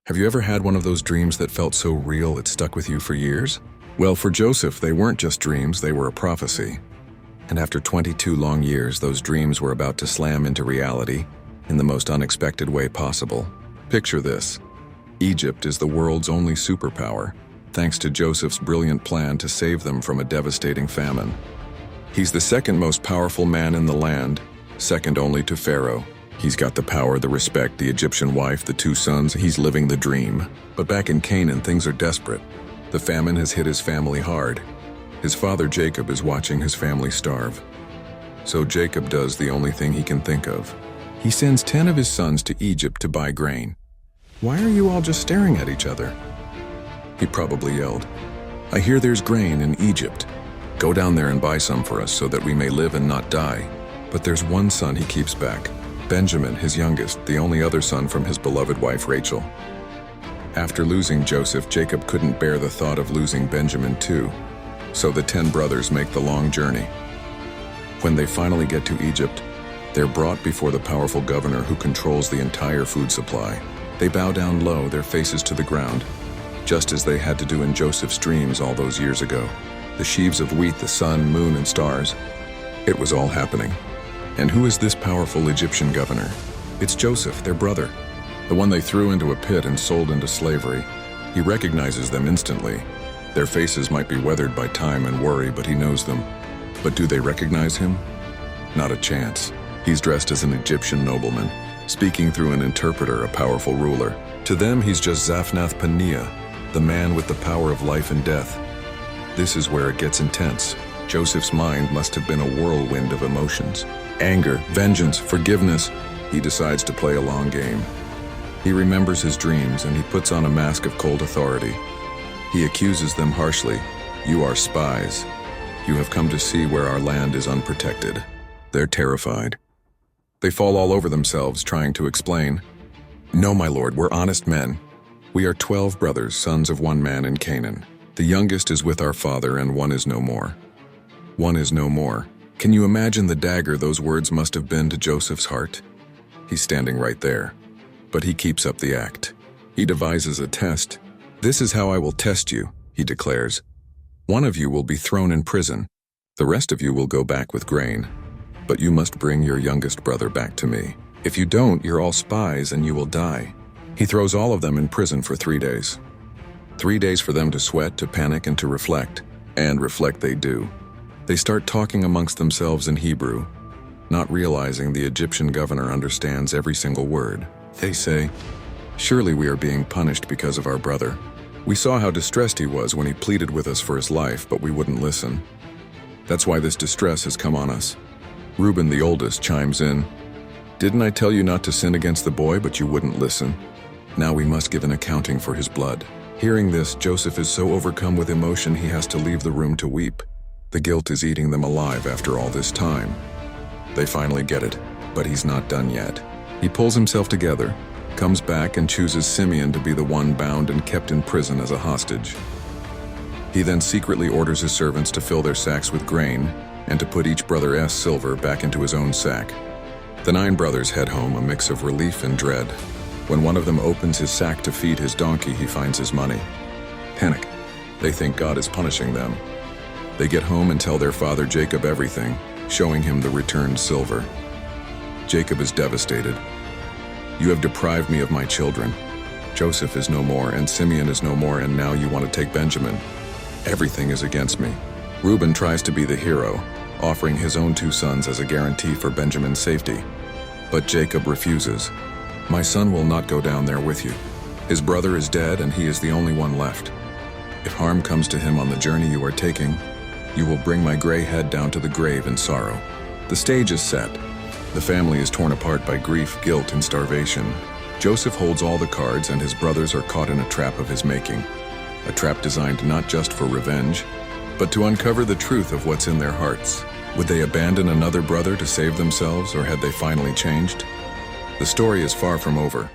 Have you ever had one of those dreams that felt so real it stuck with you for years? Well, for Joseph, they weren't just dreams, they were a prophecy. And after 22 long years, those dreams were about to slam into reality in the most unexpected way possible. Picture this. Egypt is the world's only superpower, thanks to Joseph's brilliant plan to save them from a devastating famine. He's the second most powerful man in the land, second only to Pharaoh. He's got the power, the respect, the Egyptian wife, the 2 sons. He's living the dream. But back in Canaan, things are desperate. The famine has hit his family hard. His father Jacob is watching his family starve. So Jacob does the only thing he can think of. He sends 10 of his sons to Egypt to buy grain. "Why are you all just staring at each other?" He probably yelled. "I hear there's grain in Egypt. Go down there and buy some for us so that we may live and not die." But there's one son he keeps back. Benjamin, his youngest, the only other son from his beloved wife Rachel. After losing Joseph, Jacob couldn't bear the thought of losing Benjamin too. So the 10 brothers make the long journey. When they finally get to Egypt, they're brought before the powerful governor who controls the entire food supply. They bow down low, their faces to the ground, just as they had to do in Joseph's dreams all those years ago. The sheaves of wheat, the sun, moon, and stars. It was all happening. And who is this powerful Egyptian governor? It's Joseph, their brother, the one they threw into a pit and sold into slavery. He recognizes them instantly. Their faces might be weathered by time and worry, but he knows them. But do they recognize him? Not a chance. He's dressed as an Egyptian nobleman, speaking through an interpreter, a powerful ruler. To them, he's just Zaphnath-Paneah, the man with the power of life and death. This is where it gets intense. Joseph's mind must have been a whirlwind of emotions. Anger, vengeance, forgiveness. He decides to play a long game. He remembers his dreams and he puts on a mask of cold authority. He accuses them harshly. "You are spies. You have come to see where our land is unprotected." They're terrified. They fall all over themselves trying to explain. "No, my lord, we're honest men. We are 12 brothers, sons of one man in Canaan. The youngest is with our father and one is no more." One is no more. Can you imagine the dagger those words must have been to Joseph's heart? He's standing right there, but he keeps up the act. He devises a test. "This is how I will test you," he declares. "One of you will be thrown in prison. The rest of you will go back with grain. But you must bring your youngest brother back to me. If you don't, you're all spies and you will die." He throws all of them in prison for 3 days. 3 days for them to sweat, to panic, and to reflect. And reflect they do. They start talking amongst themselves in Hebrew, not realizing the Egyptian governor understands every single word. They say, "Surely we are being punished because of our brother. We saw how distressed he was when he pleaded with us for his life, but we wouldn't listen. That's why this distress has come on us." Reuben, the oldest, chimes in, "Didn't I tell you not to sin against the boy, but you wouldn't listen? Now we must give an accounting for his blood." Hearing this, Joseph is so overcome with emotion he has to leave the room to weep. The guilt is eating them alive after all this time. They finally get it, but he's not done yet. He pulls himself together, comes back and chooses Simeon to be the one bound and kept in prison as a hostage. He then secretly orders his servants to fill their sacks with grain and to put each brother's silver back into his own sack. The 9 brothers head home, a mix of relief and dread. When one of them opens his sack to feed his donkey, he finds his money. Panic. They think God is punishing them. They get home and tell their father Jacob everything, showing him the returned silver. Jacob is devastated. "You have deprived me of my children. Joseph is no more, and Simeon is no more, and now you want to take Benjamin. Everything is against me." Reuben tries to be the hero, offering his own 2 sons as a guarantee for Benjamin's safety. But Jacob refuses. "My son will not go down there with you. His brother is dead, and he is the only one left. If harm comes to him on the journey you are taking, you will bring my gray head down to the grave in sorrow." The stage is set. The family is torn apart by grief, guilt, and starvation. Joseph holds all the cards and his brothers are caught in a trap of his making. A trap designed not just for revenge, but to uncover the truth of what's in their hearts. Would they abandon another brother to save themselves, or had they finally changed? The story is far from over.